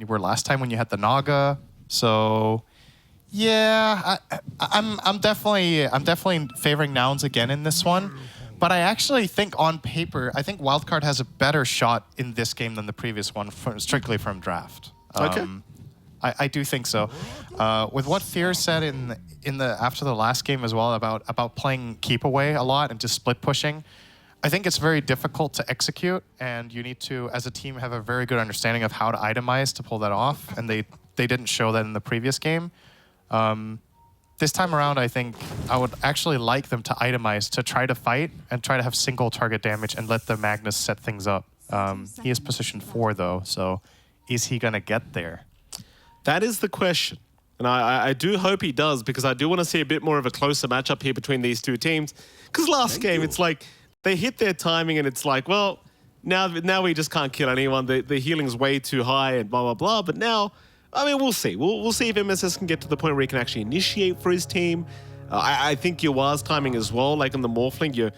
were last time when you had the Naga. So yeah, I'm definitely favoring nouns again in this one. But I actually think on paper, I think Wildcard has a better shot in this game than the previous one, strictly from draft. Okay. I do think so. With what Fear said after the last game as well about playing keep away a lot and just split pushing, I think it's very difficult to execute, and you need to, as a team, have a very good understanding of how to itemize to pull that off, and they didn't show that in the previous game. This time around, I think I would actually like them to itemize, to try to fight and try to have single target damage and let the Magnus set things up. He is position 4 though, so is he going to get there? That is the question. And I do hope he does, because I do want to see a bit more of a closer matchup here between these two teams. Because last game, it's like they hit their timing and it's like, well, now we just can't kill anyone. The healing's way too high and blah, blah, blah. But now, I mean, we'll see. We'll see if MSS can get to the point where he can actually initiate for his team. I think Yawa's timing as well, like on the Morphling, you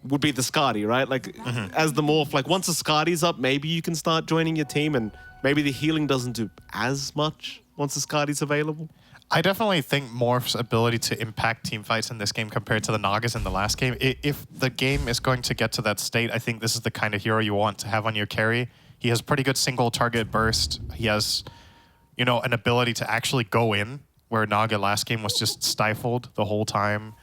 would be the Skadi, right? Like, as the Morph, like once the Skadi's up, maybe you can start joining your team and maybe the healing doesn't do as much once the Skadi's available. I definitely think Morph's ability to impact team fights in this game compared to the Nagas in the last game, if the game is going to get to that state, I think this is the kind of hero you want to have on your carry. He has pretty good single target burst. He has, you know, an ability to actually go in, where Naga last game was just stifled the whole time.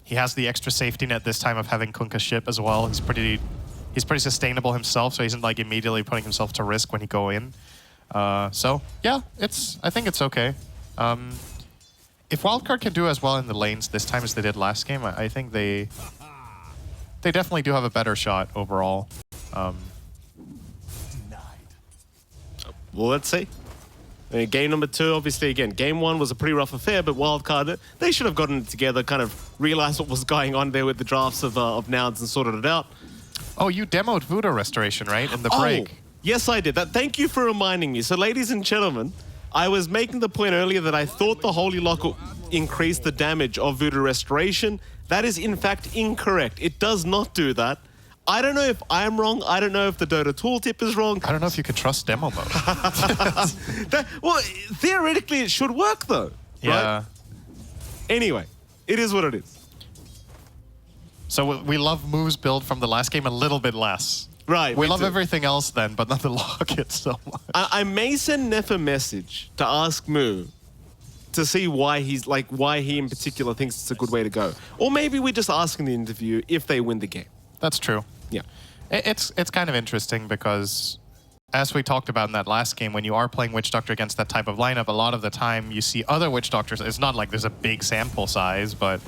He has the extra safety net this time of having Kunkka's ship as well. He's pretty sustainable himself, so he isn't like immediately putting himself to risk when he go in. So yeah, I think it's okay. If Wildcard can do as well in the lanes this time as they did last game, I think they definitely do have a better shot overall. Well, let's see. Game number 2, obviously, again, game 1 was a pretty rough affair, but Wildcard, they should have gotten it together, kind of realized what was going on there with the drafts of nouns and sorted it out. Oh, you demoed Voodoo Restoration, right, in the break? Yes, I did. Thank you for reminding me. So, ladies and gentlemen, I was making the point earlier that I thought the Holy Lock would increase the damage of Voodoo Restoration. That is, in fact, incorrect. It does not do that. I don't know if I'm wrong. I don't know if the Dota tooltip is wrong. I don't know if you can trust demo mode. Well, theoretically, it should work, though. Yeah. Right? Anyway, it is what it is. So we love Move's build from the last game a little bit less. Right. We love everything else then, but not the Locket so much. I may send Neff a message to ask Moo to see why he in particular thinks it's a good way to go. Or maybe we just ask in the interview if they win the game. That's true. Yeah. It's kind of interesting because, as we talked about in that last game, when you are playing Witch Doctor against that type of lineup, a lot of the time you see other Witch Doctors. It's not like there's a big sample size, but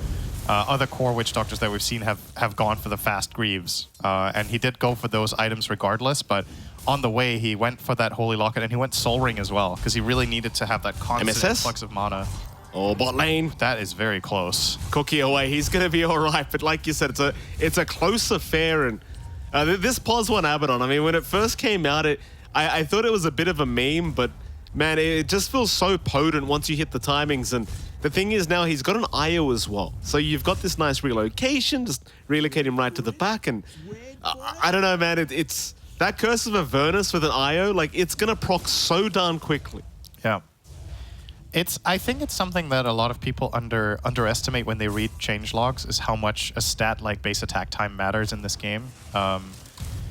other core Witch Doctors that we've seen have gone for the fast Greaves. And he did go for those items regardless, but on the way he went for that Holy Locket and he went Soul Ring as well, because he really needed to have that constant influx of mana. Oh, bot lane. That is very close. Cookie away. He's going to be all right. But like you said, it's a close affair. And this pause one Abaddon, I mean, when it first came out, I thought it was a bit of a meme, but man, it just feels so potent once you hit the timings. And the thing is now he's got an IO as well. So you've got this nice relocation, just relocate him right to the back. And I don't know, man, it's that Curse of Avernus with an IO, like it's going to proc so darn quickly. Yeah. I think it's something that a lot of people underestimate when they read change logs, is how much a stat like base attack time matters in this game.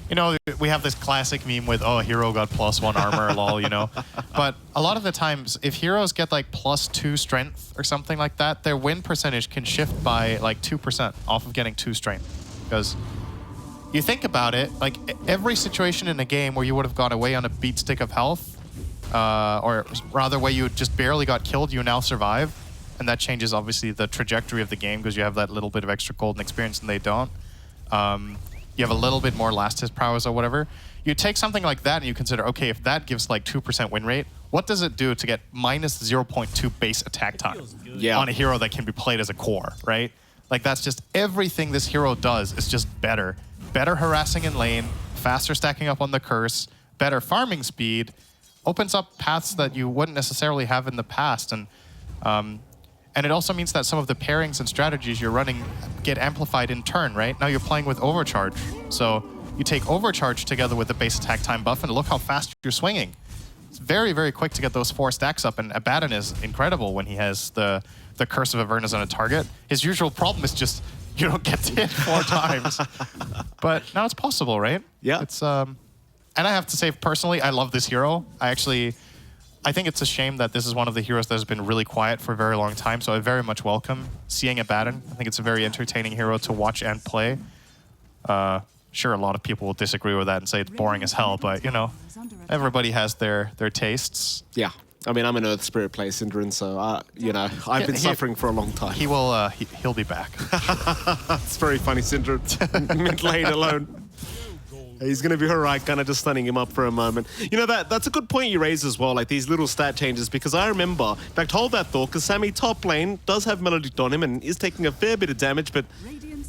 You know, we have this classic meme with, oh, hero got +1 armor, lol, you know. But a lot of the times, if heroes get like +2 strength or something like that, their win percentage can shift by like 2% off of getting 2 strength. Because you think about it, like every situation in a game where you would have gone away on a beat stick of health, or rather where you just barely got killed, you now survive. And that changes, obviously, the trajectory of the game because you have that little bit of extra golden experience and they don't. You have a little bit more last hit prowess or whatever. You take something like that and you consider, okay, if that gives like 2% win rate, what does it do to get -0.2 base attack time on a hero that can be played as a core, right? Like that's just everything this hero does is just better. Better harassing in lane, faster stacking up on the curse, better farming speed, opens up paths that you wouldn't necessarily have in the past. And it also means that some of the pairings and strategies you're running get amplified in turn, right? Now you're playing with Overcharge. So you take Overcharge together with the base attack time buff and look how fast you're swinging. It's very, very quick to get those 4 stacks up, and Abaddon is incredible when he has the Curse of Avernus on a target. His usual problem is just you don't get to hit 4 times. But now it's possible, right? Yeah. It's and I have to say, personally, I love this hero. I think it's a shame that this is one of the heroes that has been really quiet for a very long time, so I very much welcome seeing Abaddon. I think it's a very entertaining hero to watch and play. Sure, a lot of people will disagree with that and say it's boring as hell, but, you know, everybody has their tastes. Yeah. I mean, I'm an Earth Spirit player, Synderen, so, you know, I've been suffering for a long time. He'll be back. It's very funny, Synderen. Mid lane alone. He's going to be all right, kind of just stunning him up for a moment. You know, that's a good point you raise as well, like these little stat changes, because I remember, in fact, hold that thought, because Sammy top lane does have Melodic on him and is taking a fair bit of damage, but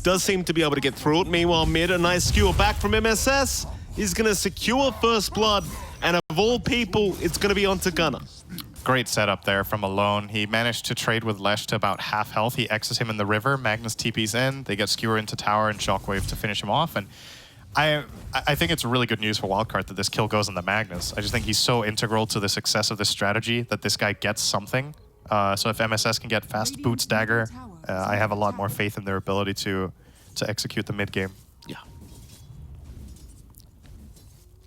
does seem to be able to get through it. Meanwhile, mid, a nice skewer back from MSS. He's going to secure first blood, and of all people, it's going to be onto Gunnar. Great setup there from Alone. He managed to trade with Lesh to about half health. He X's him in the river. Magnus TP's in. They get Skewer into tower and Shockwave to finish him off. And I think it's really good news for Wildcard that this kill goes on the Magnus. I just think he's so integral to the success of this strategy that this guy gets something. So if MSS can get fast boots dagger, I have a lot more faith in their ability to execute the mid game. Yeah.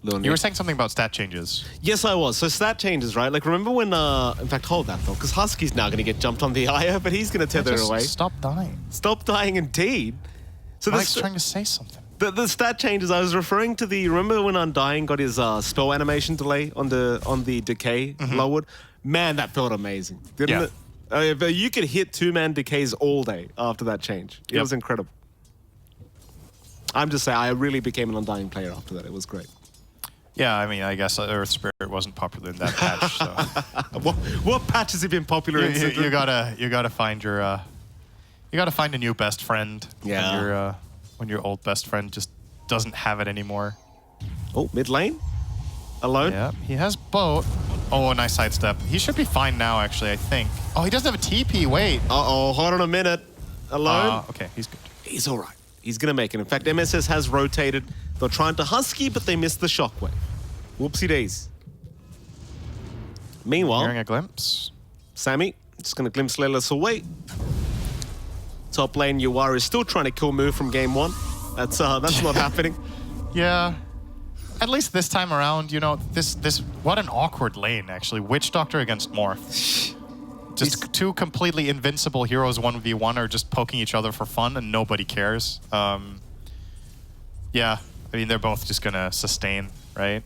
You were saying something about stat changes. Yes, I was. So stat changes, right? Like, remember when, in fact, hold that though, because Husky's now going to get jumped on the Aya, but he's going to tether away. Stop dying. Stop dying indeed. So Mike's trying to say something. The stat changes, I was referring to remember when Undying got his spell animation delay on the decay lowered? Man, that felt amazing. Didn't it? But you could hit 2-man decays all day after that change. It was incredible. I'm just saying, I really became an Undying player after that. It was great. Yeah, I mean, I guess Earth Spirit wasn't popular in that patch. So. What patch has he been popular in? You gotta find your you gotta find a new best friend. Yeah. When your old best friend just doesn't have it anymore. Oh, mid lane, Alone. Yeah, he has boat. Oh, a nice sidestep. He should be fine now, actually. I think. Oh, he doesn't have a TP. Wait. Uh-oh, hold on a minute. Alone. Okay, he's good. He's all right. He's gonna make it. In fact, MSS has rotated. They're trying to Husky, but they missed the shockwave. Whoopsie days. Meanwhile, hearing a glimpse. Sammy just gonna glimpse Lelis away. Top lane, Yuara is still trying to kill Moo from game 1. That's not happening. Yeah. At least this time around, you know, this what an awkward lane, actually. Witch Doctor against Morph. Just two completely invincible heroes 1v1 are just poking each other for fun and nobody cares. Yeah, I mean, they're both just gonna sustain, right?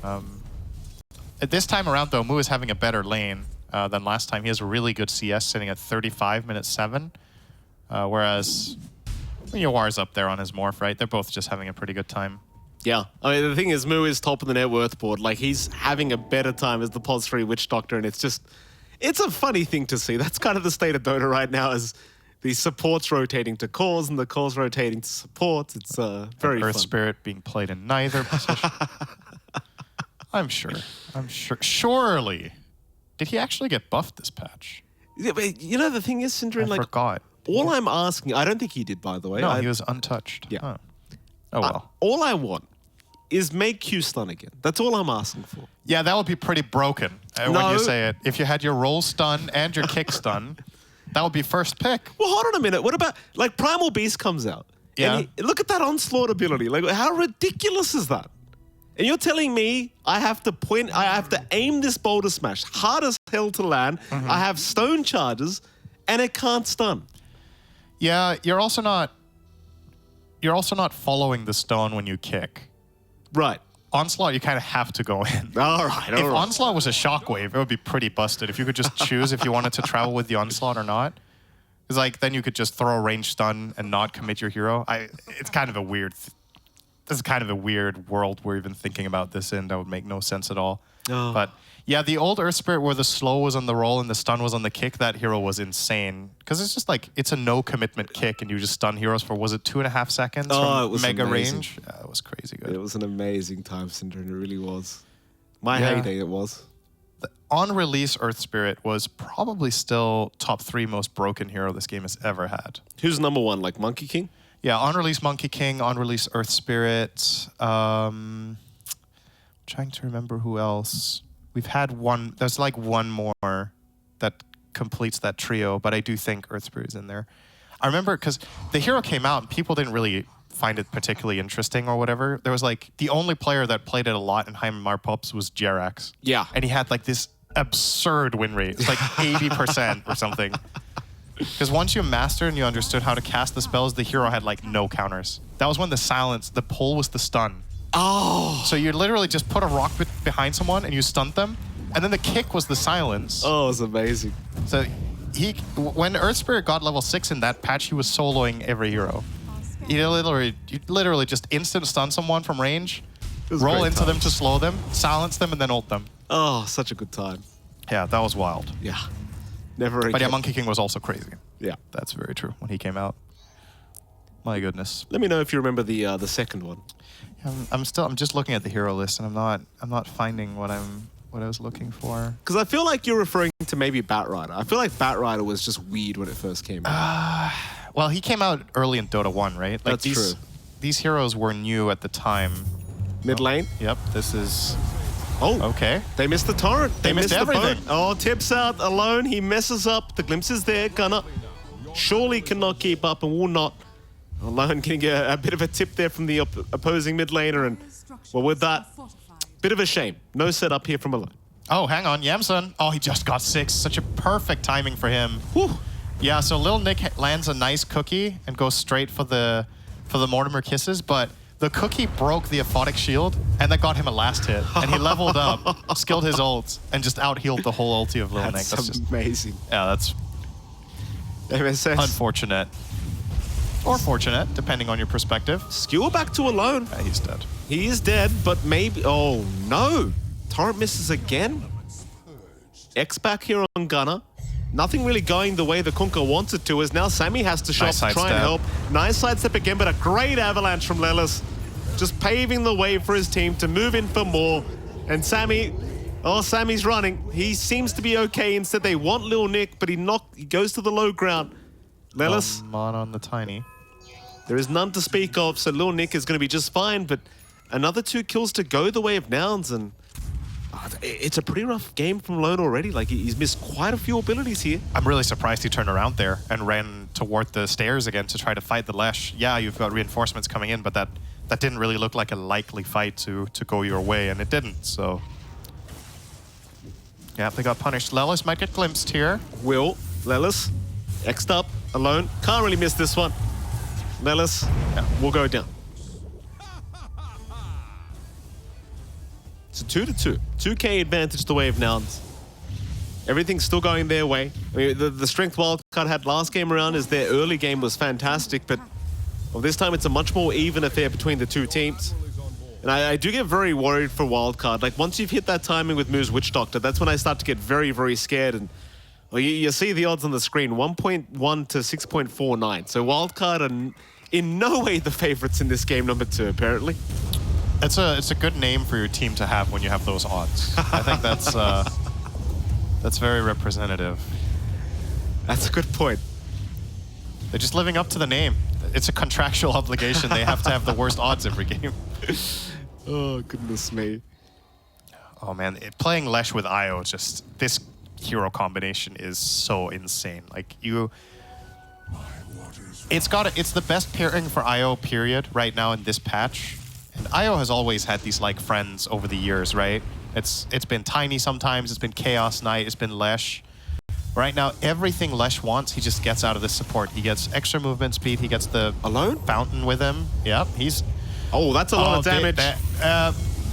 At this time around, though, Moo is having a better lane than last time. He has a really good CS sitting at 35 minutes 7. Whereas Yawar's up there on his Morph, right? They're both just having a pretty good time. Yeah. I mean, the thing is, Moo is top of the net worth board. Like, he's having a better time as the Pos 3 Witch Doctor, and it's a funny thing to see. That's kind of the state of Dota right now, as the supports rotating to cores and the cores rotating to supports. It's very Earth fun. Spirit being played in neither position. I'm sure. Surely. Did he actually get buffed this patch? Yeah, but you know, the thing is, Synderen, I forgot. All I'm asking, I don't think he did, by the way. No, he was untouched. Yeah. Huh. Oh, well. All I want is make Q stun again. That's all I'm asking for. Yeah, that would be pretty broken when you say it. If you had your roll stun and your kick stun, that would be first pick. Well, hold on a minute. What about, like, Primal Beast comes out. Yeah. And look at that onslaught ability. Like, how ridiculous is that? And you're telling me I have to aim this boulder smash hard as hell to land. I have stone charges, and it can't stun. Yeah, you're also not following the stone when you kick. Right. Onslaught, you kind of have to go in. All right. If Onslaught was a shockwave, it would be pretty busted. If you could just choose if you wanted to travel with the Onslaught or not. Because like then you could just throw a range stun and not commit your hero. It's kind of a weird. This is kind of a weird world we're even thinking about this in. That would make no sense at all. Oh. But yeah, the old Earth Spirit where the slow was on the roll and the stun was on the kick, that hero was insane. Because it's just like, it's a no commitment kick and you just stun heroes for, was it 2.5 seconds it from was mega amazing. range? It was crazy good. It was an amazing time, Synderen. It really was. My Yeah. heyday it was. The on-release Earth Spirit was probably still top 3 most broken hero this game has ever had. Who's number 1? Like Monkey King? Yeah, on-release Monkey King, on-release Earth Spirit. Trying to remember who else. We've had one. There's like one more that completes that trio, but I do think Earthspear is in there. I remember because the hero came out and people didn't really find it particularly interesting or whatever. There was like the only player that played it a lot in Heimar Pops was Jerax. Yeah. And he had like this absurd win rate. It's like 80% or something. Because once you mastered and you understood how to cast the spells, the hero had like no counters. That was when the silence, the pull was the stun. Oh. So you literally just put a rock behind someone and you stunned them. And then the kick was the silence. Oh, it's amazing. So when Earthspirit got level 6 in that patch, he was soloing every hero. You literally just instant stun someone from range, roll into them to slow them, silence them, and then ult them. Oh, such a good time. Yeah, that was wild. Yeah. Never again. But yeah, Monkey King was also crazy. Yeah. That's very true when he came out. My goodness. Let me know if you remember the second one. I'm just looking at the hero list and I'm not finding what I was looking for. Because I feel like you're referring to maybe Batrider. I feel like Batrider was just weird when it first came out. Well, he came out early in Dota 1, right? Like That's true. These heroes were new at the time. Mid lane? Yep, this is... Oh, okay. They missed the torrent. They missed everything. The boat. Oh, tips out alone. He messes up. The glimpse is there. Gunner surely cannot keep up and will not. Alone getting a bit of a tip there from the opposing mid laner. And, well, with that, bit of a shame. No setup here from Alone. Oh, hang on. Yamsun. Oh, he just got 6. Such a perfect timing for him. Whew. Yeah, so Lil Nick lands a nice cookie and goes straight for the Mortimer Kisses, but the cookie broke the Aphotic Shield, and that got him a last hit. And he leveled up, skilled his ult, and just out-healed the whole ulti of Lil Nick. That's just amazing. Yeah, that's MSS. unfortunate. Or fortunate, depending on your perspective. Skewer back to Alone. Yeah, he's dead. He is dead, but maybe... Oh, no. Torrent misses again. X back here on Gunner. Nothing really going the way the Kunkka wants it to, as now Sammy has to shop to try and help. Nice sidestep again, but a great avalanche from Lelis. Just paving the way for his team to move in for more. And Sammy... Oh, Sammy's running. He seems to be okay. Instead, they want Lil Nick, but he goes to the low ground. Lelis... Mon on the Tiny. There is none to speak of, so Lil Nick is going to be just fine, but another 2 kills to go the way of Nouns, and it's a pretty rough game from Lone already. Like, he's missed quite a few abilities here. I'm really surprised he turned around there and ran toward the stairs again to try to fight the Lesh. Yeah, you've got reinforcements coming in, but that didn't really look like a likely fight to go your way, and it didn't, so... Yeah, they got punished. Lelis might get glimpsed here. Lelis, X'd up, Alone. Can't really miss this one. Lelis will go down. So 2-2. 2K advantage the way of Nouns. Everything's still going their way. I mean, the strength wildcard had last game around is their early game was fantastic, but well, this time it's a much more even affair between the two teams. And I do get very worried for wildcard. Like, once you've hit that timing with Moo's Witch Doctor, that's when I start to get very, very scared. And well, you see the odds on the screen, 1.1 to 6.49. So wildcard are in no way the favorites in this game number 2, apparently. It's a good name for your team to have when you have those odds. I think that's very representative. That's a good point. They're just living up to the name. It's a contractual obligation. They have to have the worst odds every game. Oh, goodness me. Oh, man. Playing Lesh with Io, just this hero combination is so insane. Like, it's the best pairing for Io, period, right now in this patch. And Io has always had these, like, friends over the years, right? It's been Tiny sometimes, it's been Chaos Knight, it's been Lesh. Right now, everything Lesh wants, he just gets out of this support. He gets extra movement speed, he gets the Alone fountain with him. Yep, he's... Oh, that's a lot of damage.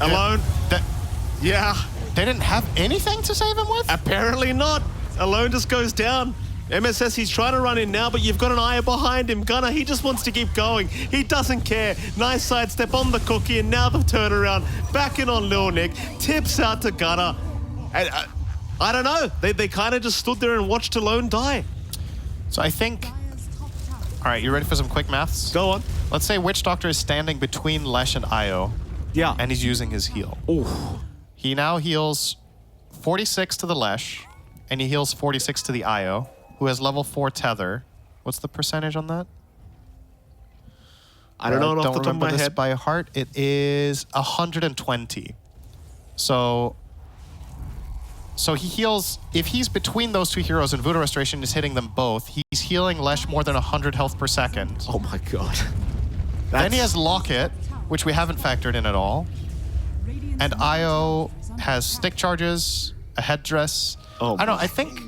Alone. Yeah. They didn't have anything to save him with? Apparently not. Alone just goes down. MSS, he's trying to run in now, but you've got an Aya behind him. Gunner, he just wants to keep going. He doesn't care. Nice sidestep on the cookie, and now the turnaround. Back in on Lil Nick. Tips out to Gunner. And, I don't know. They kind of just stood there and watched Alone die. So I think... All right, you ready for some quick maths? Go on. Let's say Witch Doctor is standing between Lesh and Io. Yeah. And he's using his heal. Ooh. He now heals 46 to the Lesh, and he heals 46 to the Io, who has level 4 tether. What's the percentage on that? I don't know off the top of my head. By heart, it is 120. So So he heals, if he's between those two heroes and Voodoo Restoration is hitting them both, he's healing Lesh more than 100 health per second. Oh my god. Then he has Locket, which we haven't factored in at all. And Io has stick charges, a headdress. Oh, I don't know, I think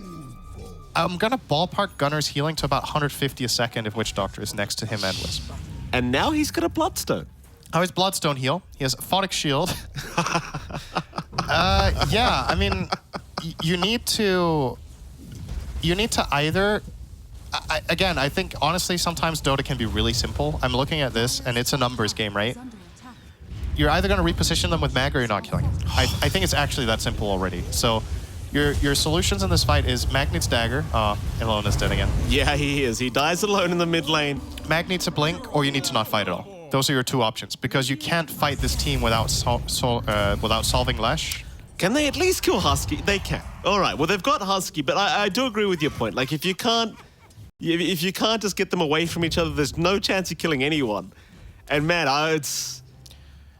I'm gonna ballpark Gunner's healing to about 150 a second if Witch Doctor is next to him and Wisp. And now he's got a Bloodstone. How is Bloodstone heal? He has Photic Shield. Yeah, I mean, you need to either... Again, I think, honestly, sometimes Dota can be really simple. I'm looking at this, and it's a numbers game, right? You're either going to reposition them with Mag or you're not killing them. I think it's actually that simple already. So your solutions in this fight is Mag needs Dagger. Elone is dead again. Yeah, he is. He dies alone in the mid lane. Mag needs a Blink, or you need to not fight at all. Those are your two options, because you can't fight this team without solving Lesh. Can they at least kill Husky? They can. All right, well, they've got Husky, but I do agree with your point. Like, if you can't just get them away from each other, there's no chance of killing anyone. And man, it's...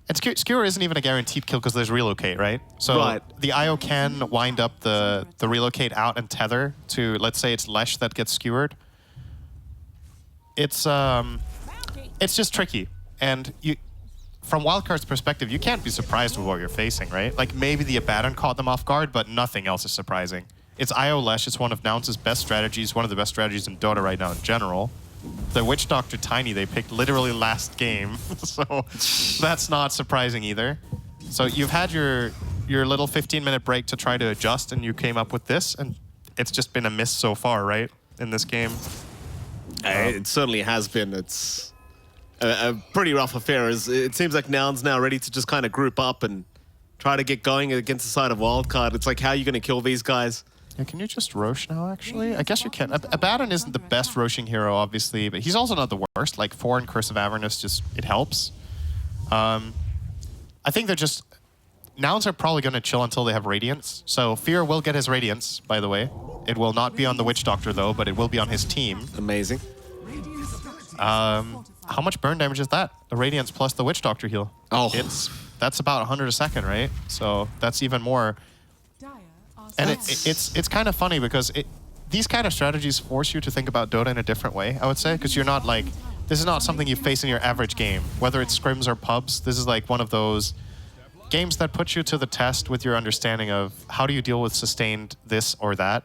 And Skewer isn't even a guaranteed kill because there's relocate, right? So right. The IO can wind up the relocate out and tether to, let's say it's Lesh that gets skewered. It's just tricky. And from Wildcard's perspective, you can't be surprised with what you're facing, right? Like, maybe the Abaddon caught them off guard, but nothing else is surprising. It's IO Lesh. It's one of Nouns' best strategies, one of the best strategies in Dota right now in general. The Witch Doctor Tiny, they picked literally last game, so that's not surprising either. So you've had your little 15-minute break to try to adjust, and you came up with this, and it's just been a miss so far, right, in this game? It certainly has been. It's a pretty rough affair. It seems like Nouns now ready to just kind of group up and try to get going against the side of Wildcard. It's like, how are you going to kill these guys? Yeah, can you just Rosh now, actually? I guess you can. Abaddon isn't the best Roshing hero, obviously, but he's also not the worst. Like, 4 and Curse of Avernus, just, it helps. I think they're just... Nouns are probably going to chill until they have Radiance. So Fear will get his Radiance, by the way. It will not be on the Witch Doctor, though, but it will be on his team. Amazing. How much burn damage is that? The Radiance plus the Witch Doctor heal. Oh. That's about 100 a second, right? So that's even more... And it's kind of funny because these kind of strategies force you to think about Dota in a different way, I would say, because you're not like, this is not something you face in your average game. Whether it's scrims or pubs, this is like one of those games that put you to the test with your understanding of how do you deal with sustained this or that.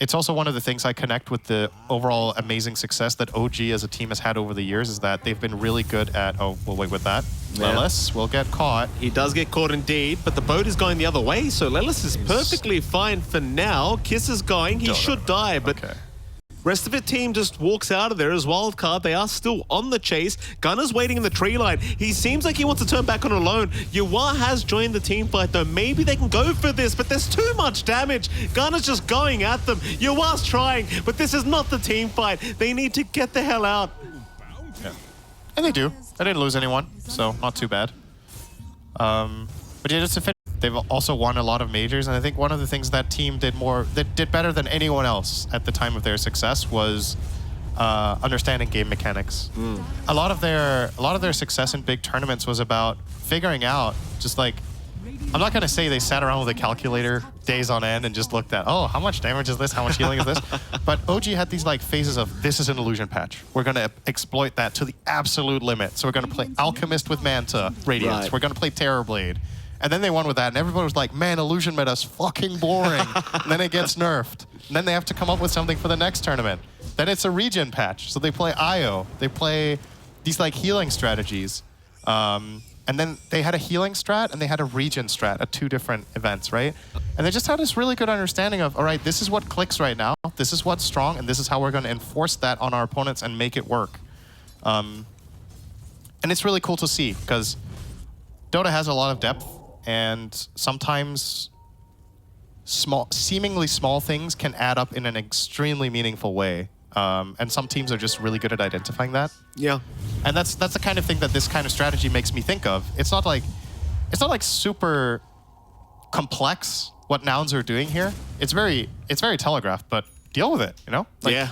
It's also one of the things I connect with the overall amazing success that OG as a team has had over the years, is that they've been really good at, oh, we'll wait with that. Yeah. Lelis will get caught. He does get caught indeed, but the boat is going the other way, so Lelis is perfectly fine for now. Kiss is going, he should die, but okay. Rest of the team just walks out of there as Wildcard. They are still on the chase. Gunner's waiting in the tree line. He seems like he wants to turn back on alone. Yuwa has joined the team fight though. Maybe they can go for this, but there's too much damage. Gunner's just going at them. Yuwa's trying, but this is not the team fight. They need to get the hell out. Yeah. And they do. They didn't lose anyone, so not too bad. But yeah, just to finish, they've also won a lot of majors, and I think one of the things that team did better than anyone else at the time of their success was understanding game mechanics. A lot of their success in big tournaments was about figuring out, just like, I'm not gonna say they sat around with a calculator days on end and just looked at, oh, how much damage is this? How much healing is this? But OG had these like phases of, this is an illusion patch. We're gonna exploit that to the absolute limit. So we're gonna play Alchemist with Manta, Radiance. Right. We're gonna play Terrorblade. And then they won with that, and everybody was like, man, illusion meta's fucking boring. And then it gets nerfed. And then they have to come up with something for the next tournament. Then it's a regen patch. So they play IO. They play these like healing strategies. And then they had a healing strat and they had a regen strat at 2 different events, right? And they just had this really good understanding of, all right, this is what clicks right now. This is what's strong, and this is how we're going to enforce that on our opponents and make it work. And it's really cool to see, because Dota has a lot of depth, and sometimes seemingly small things can add up in an extremely meaningful way. And some teams are just really good at identifying that. Yeah. And that's the kind of thing that this kind of strategy makes me think of. It's not like super complex what nouns are doing here. It's very telegraphed, but deal with it, you know? Like, yeah.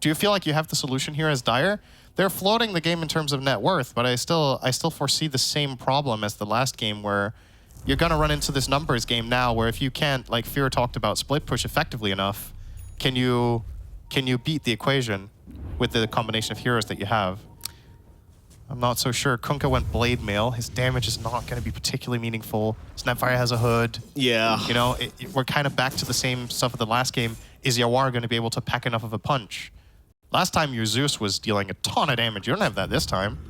Do you feel like you have the solution here as Dire? They're floating the game in terms of net worth, but I still foresee the same problem as the last game, where you're going to run into this numbers game now where if you can't, like Fear talked about, split push effectively enough, can you beat the equation with the combination of heroes that you have? I'm not so sure. Kunkka went Blade Mail. His damage is not going to be particularly meaningful. Snapfire has a hood. Yeah. You know, we're kind of back to the same stuff of the last game. Is Yawar going to be able to pack enough of a punch? Last time your Zeus was dealing a ton of damage. You don't have that this time.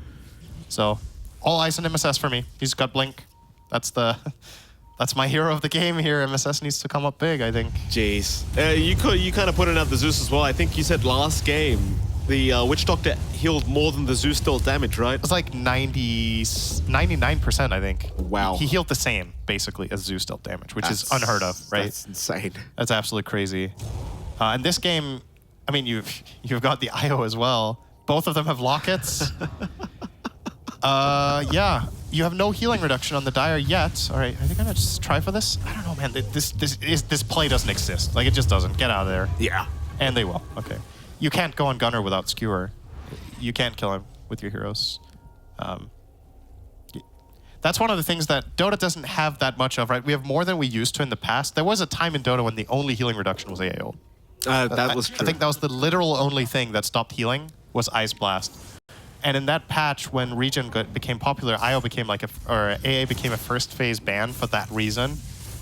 So, all eyes on MSS for me. He's got Blink. That's my hero of the game here. MSS needs to come up big, I think. Jeez. You kind of put it out the Zeus as well. I think you said last game the Witch Doctor healed more than the Zeus dealt damage, right? It was like 99%, I think. Wow. He healed the same, basically, as Zeus dealt damage, which is unheard of, right? That's insane. That's absolutely crazy. And this game, I mean, you've got the IO as well. Both of them have lockets. Yeah, you have no healing reduction on the Dire yet. All right, are they gonna just try for this? I don't know, man. This play doesn't exist. Like, it just doesn't. Get out of there. Yeah. And they will. Okay. You can't go on Gunner without Skewer. You can't kill him with your heroes. That's one of the things that Dota doesn't have that much of, right? We have more than we used to in the past. There was a time in Dota when the only healing reduction was AAO. That was true. I think that was the literal only thing that stopped healing was Ice Blast. And in that patch, when Regen became popular, IO became like AA became a first phase ban for that reason,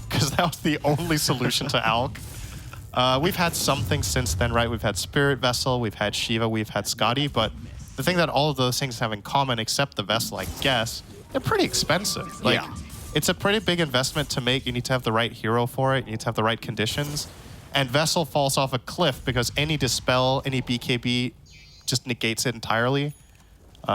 because that was the only solution to Alk. We've had something since then, right? We've had Spirit Vessel, we've had Shiva, we've had Scotty, but the thing that all of those things have in common, except the Vessel, I guess, they're pretty expensive. Like, yeah. It's a pretty big investment to make. You need to have the right hero for it. You need to have the right conditions. And Vessel falls off a cliff because any Dispel, any BKB just negates it entirely.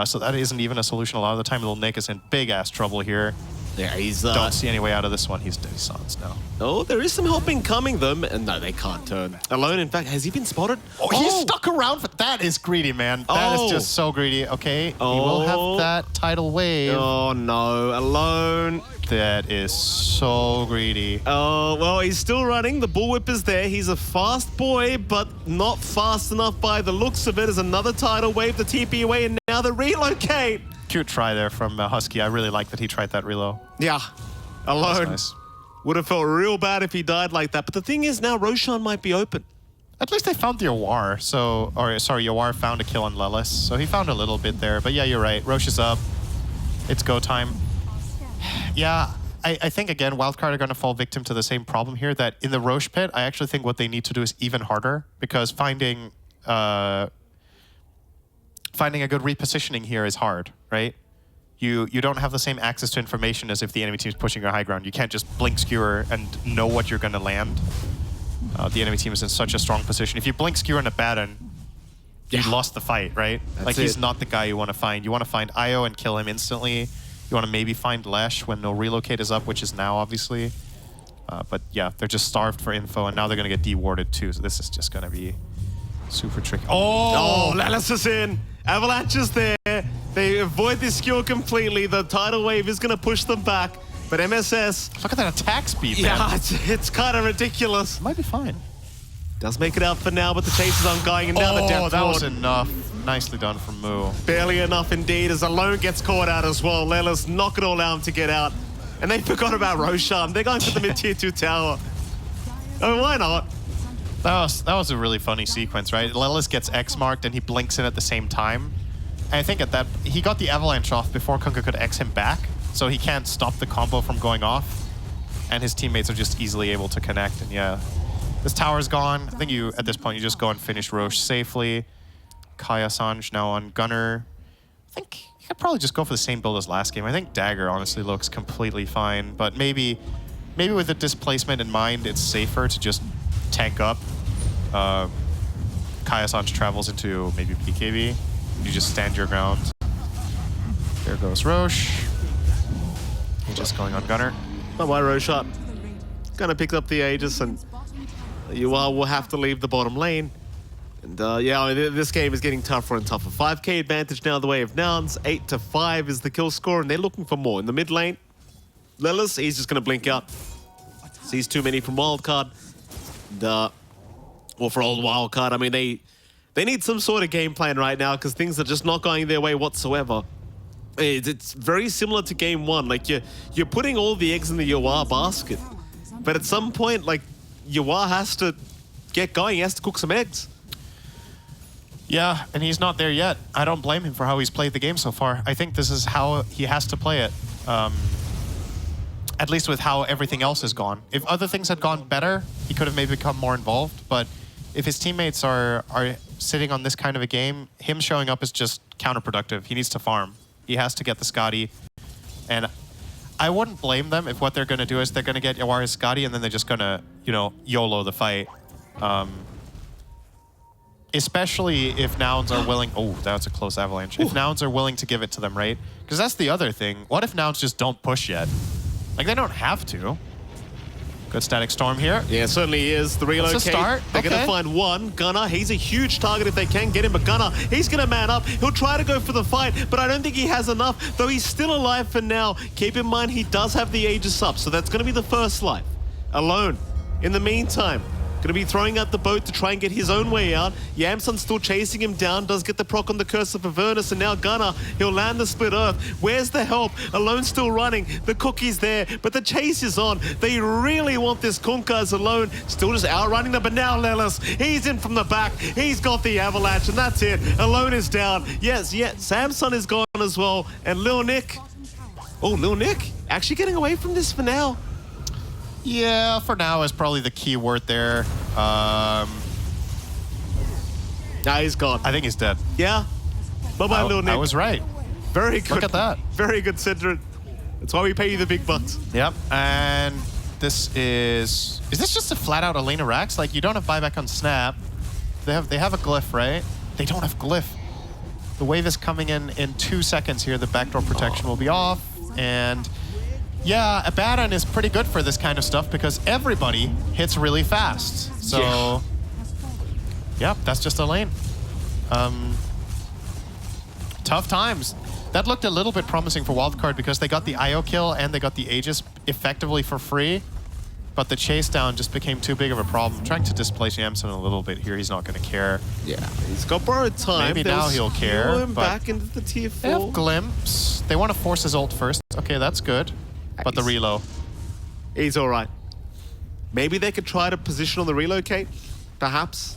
So that isn't even a solution a lot of the time. Little Nick is in big-ass trouble here. Yeah, he's... Don't see any way out of this one. He's Sans now. Oh, there is some helping coming, though. And no, they can't turn. Alone, in fact, has he been spotted? Oh, he's stuck around. That is greedy, man. That is just so greedy. Okay, he will have that tidal wave. Oh, no. Alone. That is so greedy. Oh, well, he's still running. The bullwhip is there. He's a fast boy, but not fast enough by the looks of it. There's another tidal wave, the TP away, and now the relocate. Cute try there from Husky. I really like that he tried that reload. Yeah. Alone. Nice. Would have felt real bad if he died like that. But the thing is, now Roshan might be open. At least they found the Yawar. Yawar found a kill on Lelis. So he found a little bit there. But yeah, you're right. Rosh is up. It's go time. Yeah, I think, again, Wildcard are going to fall victim to the same problem here, that in the Rosh pit, I actually think what they need to do is even harder, because finding a good repositioning here is hard, right? You don't have the same access to information as if the enemy team is pushing your high ground. You can't just blink Skewer and know what you're going to land. The enemy team is in such a strong position. If you blink Skewer in a Baton, you lost the fight, right? He's not the guy you want to find. You want to find IO and kill him instantly. You want to maybe find Lesh when no relocate is up, which is now, obviously. But yeah, they're just starved for info, and now they're going to get dewarded too. So this is just going to be super tricky. Oh, Lelis is in. Avalanche is there. They avoid this skewer completely. The tidal wave is going to push them back. But MSS... Look at that attack speed, man. Yeah, it's kind of ridiculous. Might be fine. Does make it out for now, but the chase is ongoing, and now the death that was enough. Nicely done from Moo. Barely enough indeed, as Alone gets caught out as well. Lelis knock it all out to get out. And they forgot about Roshan. They're going for the mid-tier 2 tower. Oh, why not? That was a really funny sequence, right? Lelis gets X-marked and he blinks in at the same time. And I think at that, he got the avalanche off before Kunkka could X him back, so he can't stop the combo from going off. And his teammates are just easily able to connect, and yeah. This tower's gone. I think at this point, you just go and finish Roche safely. Kaya Sanj now on Gunner. I think you could probably just go for the same build as last game. I think Dagger honestly looks completely fine, but maybe with the displacement in mind, it's safer to just tank up. Kaya Sanj travels into maybe BKB. You just stand your ground. There goes Roche. He's just going on Gunner. Oh, my Roshan. Gonna pick up the Aegis, and you will have to leave the bottom lane. And yeah, this game is getting tougher and tougher. 5k advantage now the way of Nouns. 8-5 is the kill score, and they're looking for more. In the mid lane, Lelis, he's just going to blink out. Sees too many from Wildcard. Or for old Wildcard, I mean, they need some sort of game plan right now, because things are just not going their way whatsoever. It's very similar to game one. Like you're putting all the eggs in the Yawar basket, but at some point, like Yawar has to get going. He has to cook some eggs. Yeah, and he's not there yet. I don't blame him for how he's played the game so far. I think this is how he has to play it. At least with how everything else has gone. If other things had gone better, he could have maybe become more involved. But if his teammates are sitting on this kind of a game, him showing up is just counterproductive. He needs to farm. He has to get the Scotty. And I wouldn't blame them if what they're going to do is they're going to get Yawara's Scotty and then they're just going to, you know, YOLO the fight. Especially if nouns are willing... Oh, that's a close avalanche. If nouns are willing to give it to them, right? Because that's the other thing. What if nouns just don't push yet? Like, they don't have to. Good static storm here. Yeah, certainly is. The relocate. That's a start. They're going to find one. Gunnar, he's a huge target if they can get him. But Gunnar, he's going to man up. He'll try to go for the fight, but I don't think he has enough, though he's still alive for now. Keep in mind, he does have the Aegis up, so that's going to be the first life. Alone. In the meantime, going to be throwing out the boat to try and get his own way out. Yamsun still chasing him down, does get the proc on the Curse of Avernus, and now Gunnar, he'll land the Split Earth. Where's the help? Alone still running. The cookie's there, but the chase is on. They really want this Kunkka as Alone, still just outrunning them, but now Lelis, he's in from the back. He's got the avalanche, and that's it. Alone is down. Yes, Samson is gone as well, and Lil Nick. Oh, Lil Nick actually getting away from this for now. Yeah, for now is probably the key word there. Nah, he's gone. I think he's dead. Yeah. Bye-bye, Lil Nick. I was right. Very good. Look at that. Very good center. That's why we pay you the big bucks. Yep. And this is this just a flat-out Elena Rax? Like, you don't have buyback on Snap. They have a glyph, right? They don't have glyph. The wave is coming in 2 seconds here. The backdoor protection will be off. And... yeah, Abaddon is pretty good for this kind of stuff because everybody hits really fast. So, yeah, that's just a lane. Tough times. That looked a little bit promising for Wildcard because they got the IO kill and they got the Aegis effectively for free. But the chase down just became too big of a problem. Trying to displace Yamsun a little bit here, he's not going to care. Yeah, he's got borrowed time. Maybe now he'll care. Him back into the tier 4. They have glimpse. They want to force his ult first. Okay, that's good. But the reload. He's all right. Maybe they could try to position on the relocate. Perhaps.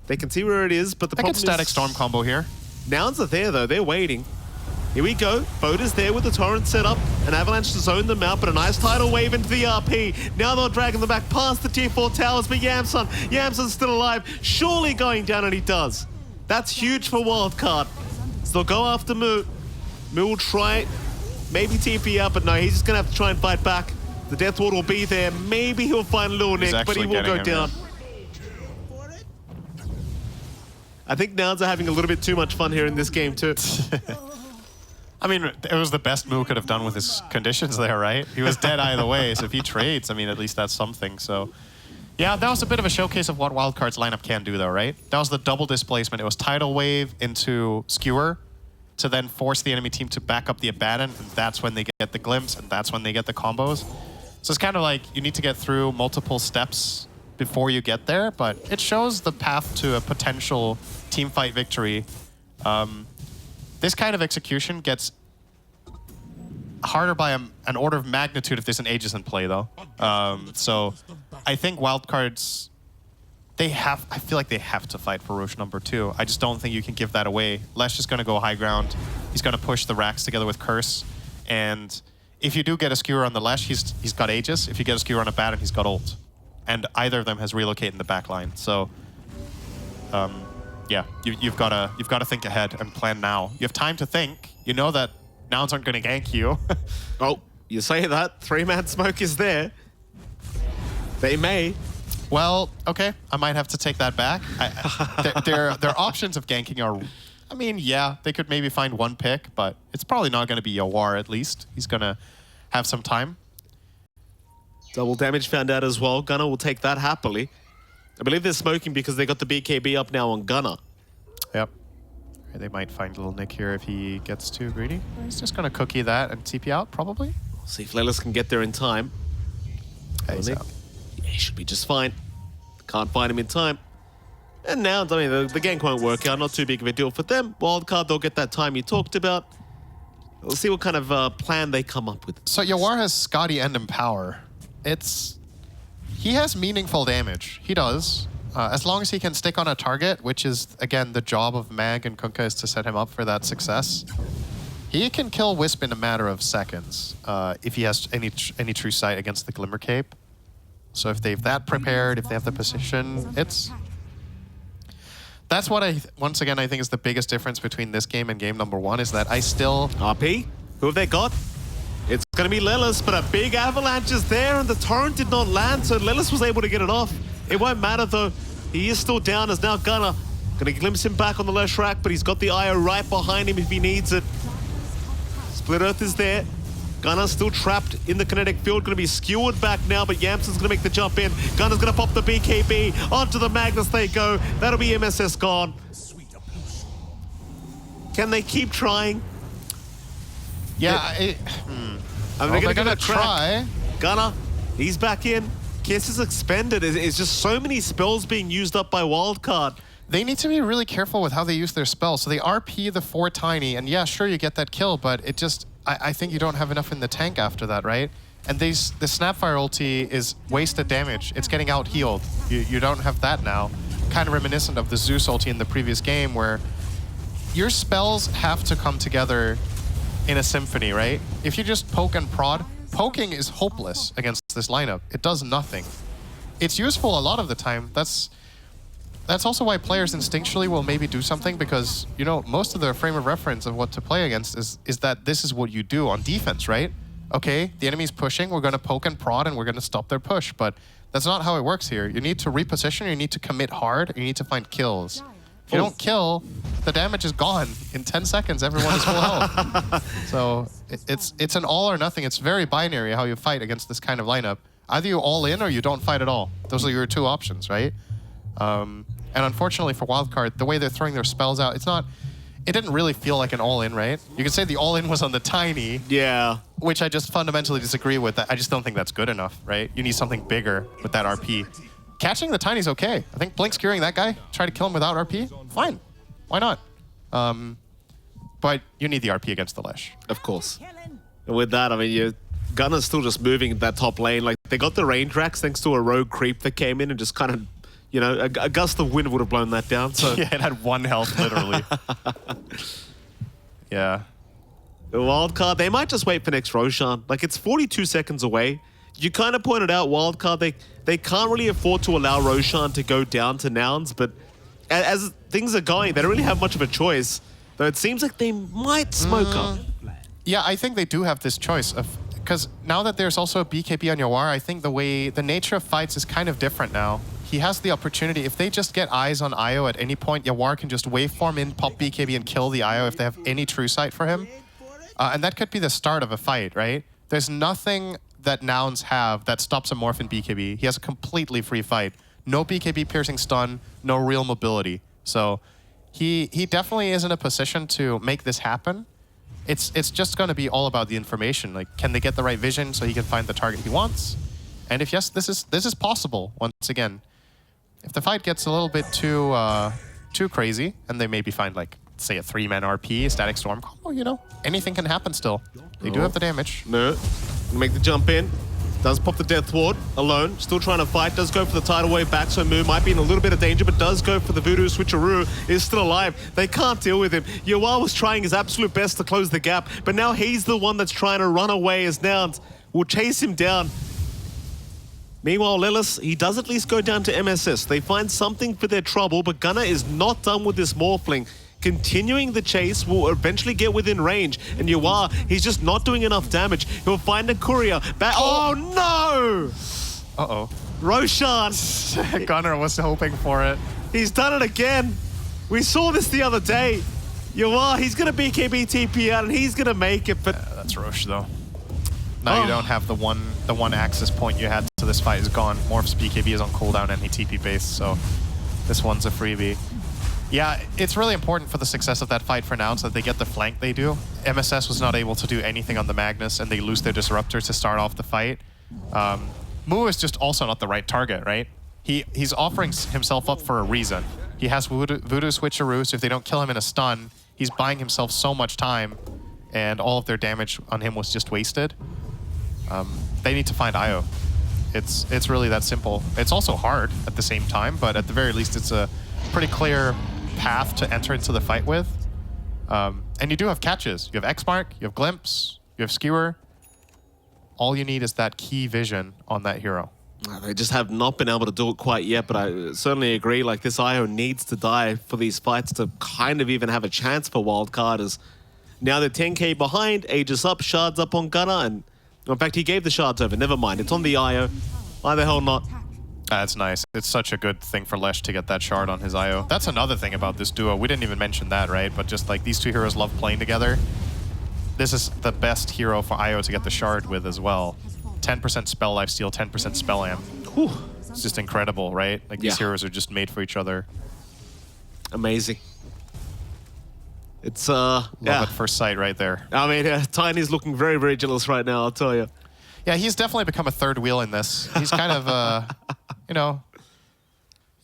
They can see where it is, but the problem is... static storm combo here. Nouns are there, though. They're waiting. Here we go. Boat is there with the torrent set up. An avalanche to zone them out, but a nice tidal wave into the RP. Now they're dragging them back past the tier 4 towers, but Yamsun's still alive. Surely going down, and he does. That's huge for Wildcard. So they'll go after Moo. Moo will try... maybe TP out, but no, he's just going to have to try and fight back. The Death Ward will be there. Maybe he'll find Lil Nick, but he will go down. I think Nouns are having a little bit too much fun here in this game, too. I mean, it was the best Moo could have done with his conditions there, right? He was dead either way, so if he trades, I mean, at least that's something. So, yeah, that was a bit of a showcase of what Wildcard's lineup can do, though, right? That was the double displacement. It was Tidal Wave into Skewer, to then force the enemy team to back up the Abaddon, and that's when they get the glimpse, and that's when they get the combos. So it's kind of like you need to get through multiple steps before you get there, but it shows the path to a potential teamfight victory. This kind of execution gets harder by an order of magnitude if there's an Aegis in play, though. So I think Wildcards... I feel like they have to fight for Roche number 2. I just don't think you can give that away. Lesh is going to go high ground. He's going to push the racks together with Curse. And if you do get a skewer on the Lesh, he's got Aegis. If you get a skewer on a Batten, he's got ult. And either of them has relocate in the back line. So, yeah, you've got to think ahead and plan now. You have time to think. You know that nouns aren't going to gank you. Oh, you say that. 3-man smoke is there. They may. Well, okay, I might have to take that back. Their options of ganking are, I mean, yeah, they could maybe find one pick, but it's probably not going to be Yawar at least. He's going to have some time. Double damage found out as well. Gunnar will take that happily. I believe they're smoking because they got the BKB up now on Gunnar. Yep. They might find little Nick here if he gets too greedy. He's just going to cookie that and TP out, probably. We'll see if Lelis can get there in time. He's out. Yeah, he should be just fine. Can't find him in time. And now, I mean, the gank won't work out. Not too big of a deal for them. Wildcard, they'll get that time you talked about. We'll see what kind of plan they come up with. So Yawar has Scotty and Empower. He has meaningful damage. He does. As long as he can stick on a target, which is, again, the job of Mag and Kunkka is to set him up for that success. He can kill Wisp in a matter of seconds if he has any true sight against the Glimmer Cape. So if they've that prepared, if they have the position, that's what once again, I think is the biggest difference between this game and game number 1 is that I still... RP, who have they got? It's going to be Lelis, but a big avalanche is there and the torrent did not land, so Lelis was able to get it off. It won't matter though. He is still down as now Gunnar. Going to glimpse him back on the left rack, but he's got the IO right behind him if he needs it. Split Earth is there. Gunner's still trapped in the kinetic field, going to be skewered back now, but Yamson's going to make the jump in. Gunner's going to pop the BKB. Onto the Magnus they go. That'll be MSS gone. Can they keep trying? Yeah, They're going to try. Gunner, he's back in. Kiss is expended. It's just so many spells being used up by Wildcard. They need to be really careful with how they use their spells. So they RP the 4 Tiny, and yeah, sure, you get that kill, but it just... I think you don't have enough in the tank after that, right? And the Snapfire ulti is wasted damage. It's getting out healed. You don't have that now. Kind of reminiscent of the Zeus ulti in the previous game where your spells have to come together in a symphony, right? If you just poke and prod, poking is hopeless against this lineup. It does nothing. It's useful a lot of the time. That's also why players instinctually will maybe do something because, you know, most of their frame of reference of what to play against is that this is what you do on defense, right? Okay, the enemy's pushing, we're going to poke and prod and we're going to stop their push, but that's not how it works here. You need to reposition, you need to commit hard, you need to find kills. If you don't kill, the damage is gone. In 10 seconds, everyone is full health. So it's an all or nothing. It's very binary how you fight against this kind of lineup. Either you all in or you don't fight at all. Those are your 2 options, right? And unfortunately for Wildcard, the way they're throwing their spells out, it didn't really feel like an all-in, right? You could say the all-in was on the Tiny. Yeah. Which I just fundamentally disagree with. I just don't think that's good enough, right? You need something bigger with that RP. Catching the Tiny's okay. I think Blink skewering that guy, try to kill him without RP, fine. Why not? But you need the RP against the Lesh. Of course. And with that, I mean, Gunner's still just moving in that top lane. Like, they got the range racks thanks to a rogue creep that came in and just kind of, you know, a gust of wind would have blown that down. So yeah, it had 1 health, literally. Yeah. The Wildcard, they might just wait for next Roshan. Like, it's 42 seconds away. You kind of pointed out Wildcard, they can't really afford to allow Roshan to go down to Nouns, but as things are going, they don't really have much of a choice. Though it seems like they might smoke up. Yeah, I think they do have this choice of... Because now that there's also a BKB on Yawar, I think the nature of fights is kind of different now. He has the opportunity, if they just get eyes on IO at any point, Yawar can just waveform in, pop BKB, and kill the IO if they have any true sight for him. And that could be the start of a fight, right? There's nothing that Nouns have that stops a morph in BKB. He has a completely free fight. No BKB piercing stun, no real mobility. So he definitely is in a position to make this happen. It's just going to be all about the information. Like, can they get the right vision so he can find the target he wants? And if yes, this is possible, once again. If the fight gets a little bit too crazy, and they maybe find, like, say a 3-man RP, static storm combo, you know, anything can happen still. They do have the damage. No. Make the jump in. Does pop the Death Ward alone. Still trying to fight. Does go for the tidal wave back, so Moo might be in a little bit of danger, but does go for the Voodoo Switcheroo. Is still alive. They can't deal with him. Yawar was trying his absolute best to close the gap, but now he's the one that's trying to run away as Nouns will chase him down. Meanwhile, Lelis, he does at least go down to MSS. They find something for their trouble, but Gunnar is not done with this Morphling. Continuing the chase will eventually get within range. And Yawar, he's just not doing enough damage. He'll find a courier. Oh no! Uh-oh. Roshan! Gunnar was hoping for it. He's done it again. We saw this the other day. Yawar, he's going to BKB TP out and he's going to make it, but... that's Rosh, though. Now you don't have the one access point you had, so this fight is gone. Morph's BKB is on cooldown and he TP based, so this one's a freebie. Yeah, it's really important for the success of that fight for Nouns that they get the flank they do. MSS was not able to do anything on the Magnus, and they lose their Disruptor to start off the fight. Moo is just also not the right target, right? He's offering himself up for a reason. He has Voodoo Switcheroo, so if they don't kill him in a stun, he's buying himself so much time. and all of their damage on him was just wasted. They need to find Io. It's really that simple. It's also hard at the same time, but at the very least, it's a pretty clear path to enter into the fight with. And you do have catches. You have X-Mark, you have Glimpse, you have Skewer. All you need is that key vision on that hero. They just have not been able to do it quite yet, but I certainly agree, like, this Io needs to die for these fights to kind of even have a chance for Wildcard, as now they're 10k behind, Aegis up, shards up on Gunner, and in fact, he gave the shards over. Never mind, it's on the Io. Why the hell not? That's nice. It's such a good thing for Lesh to get that shard on his Io. That's another thing about this duo. We didn't even mention that, right? But just like these two heroes love playing together. This is the best hero for Io to get the shard with as well. 10% spell lifesteal, 10% spell amp. Whew. It's just incredible, right? Like these heroes are just made for each other. Amazing. It's love at first sight right there. I mean, Tiny's looking very, very jealous right now, I'll tell you. Yeah, he's definitely become a third wheel in this. He's kind of, you know,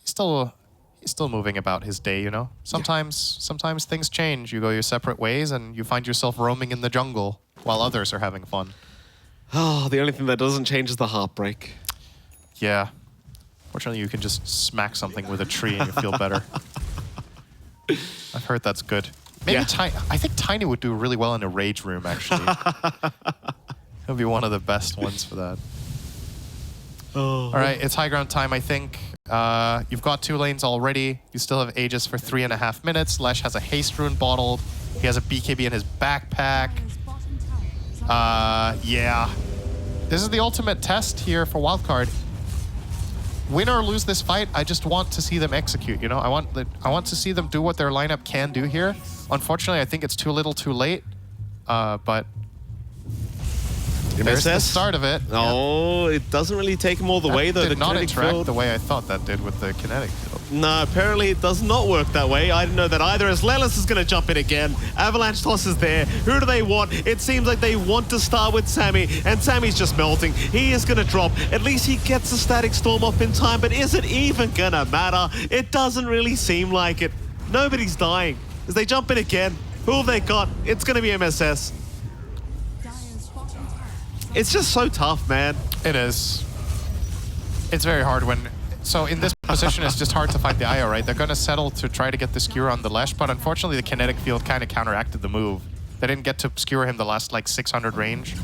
he's still moving about his day, you know? Sometimes things change. You go your separate ways and you find yourself roaming in the jungle while others are having fun. Oh, the only thing that doesn't change is the heartbreak. Yeah. Fortunately, you can just smack something with a tree and you feel better. I've heard that's good. Maybe I think Tiny would do really well in a rage room, actually. It would be one of the best ones for that. Oh. All right, it's high ground time, I think. You've got 2 lanes already. You still have Aegis for 3.5 minutes. Lesh has a haste rune bottled. He has a BKB in his backpack. Yeah. This is the ultimate test here for Wildcard. Win or lose this fight, I just want to see them execute, you know? I want to see them do what their lineup can do here. Unfortunately, I think it's too little too late. But there's the start of it. Oh, it doesn't really take him all the way, though. It did not interact the way I thought that did with the kinetic field. No, apparently it does not work that way. I didn't know that either, as Lelis is going to jump in again. Avalanche toss is there. Who do they want? It seems like they want to start with Sammy, and Sammy's just melting. He is going to drop. At least he gets the static storm off in time, but is it even going to matter? It doesn't really seem like it. Nobody's dying. As they jump in again, who have they got? It's going to be MSS. It's just so tough, man. It is. It's very hard when... So in this position, it's just hard to find the IO, right? They're going to settle to try to get the skewer on the Lesh, but unfortunately the kinetic field kind of counteracted the move. They didn't get to skewer him the last, like, 600 range.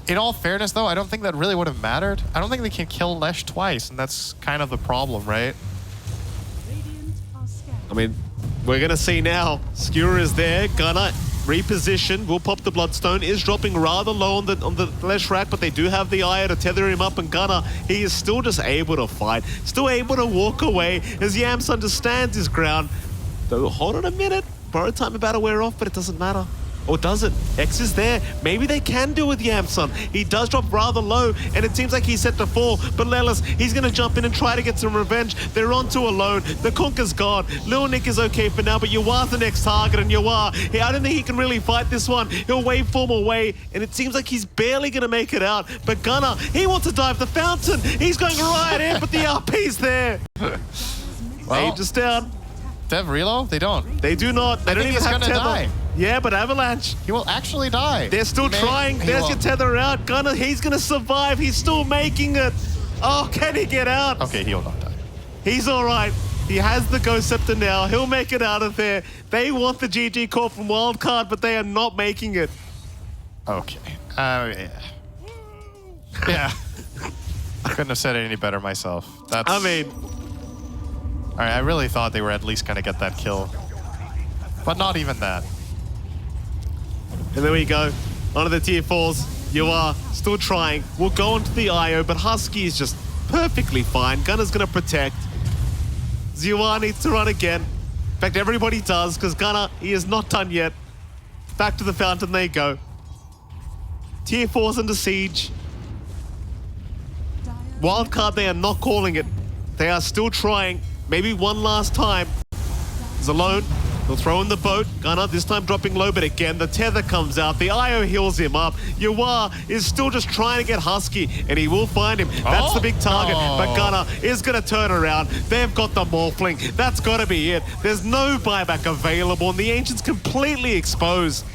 In all fairness, though, I don't think that really would have mattered. I don't think they can kill Lesh twice, and that's kind of the problem, right? I mean, we're going to see now. Skewer is there. Gonna reposition. Will pop the Bloodstone. Is dropping rather low on the Lesh rack, but they do have the Eye to tether him up, and Gunner, he is still just able to fight. Still able to walk away as Yams understands his ground. Though, hold on a minute. Borrow time about to wear off, but it doesn't matter. Or does it? X is there. Maybe they can do with Yamson. He does drop rather low, and it seems like he's set to fall. But Lelis, he's going to jump in and try to get some revenge. They're onto a loan. The Conker's gone. Lil Nick is okay for now, but Yua's the next target, and Yua, I don't think he can really fight this one. He'll waveform away, and it seems like he's barely going to make it out. But Gunner, he wants to dive the fountain. He's going right in, but the RP's there. Well, just down. Dev reload? They don't. They do not. They don't even have tether. Die. Yeah, but Avalanche. He will actually die. They're still trying. There's your tether out. Gunner, he's going to survive. He's still making it. Oh, can he get out? Okay, he'll not die. He's all right. He has the Ghost Scepter now. He'll make it out of there. They want the GG call from Wildcard, but they are not making it. Okay. Yeah. Yeah. I couldn't have said it any better myself. I mean... All right, I really thought they were at least going to get that kill. But not even that. And there we go. Onto the tier 4s. You are still trying. We'll go onto the IO, but Husky is just perfectly fine. Gunner's going to protect. Zua needs to run again. In fact, everybody does, because Gunner, he is not done yet. Back to the fountain they go. Tier 4's under siege. Wildcard, they are not calling it. They are still trying. Maybe one last time. He's alone. He'll throw in the boat. Gunner this time dropping low, but again, the tether comes out. The IO heals him up. Yua is still just trying to get Husky, and he will find him. That's the big target, but Gunner is going to turn around. They've got the Morphling. That's got to be it. There's no buyback available, and the Ancient's completely exposed.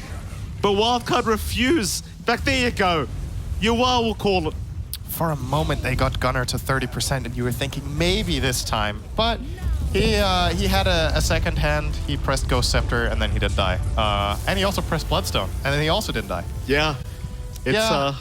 But Wildcard refuse. In fact, there you go. Yuwa will call it. For a moment, they got Gunner to 30%, and you were thinking maybe this time. But he had a second hand. He pressed Ghost Scepter, and then he didn't die. And he also pressed Bloodstone, and then he also didn't die. Yeah. It's Yeah.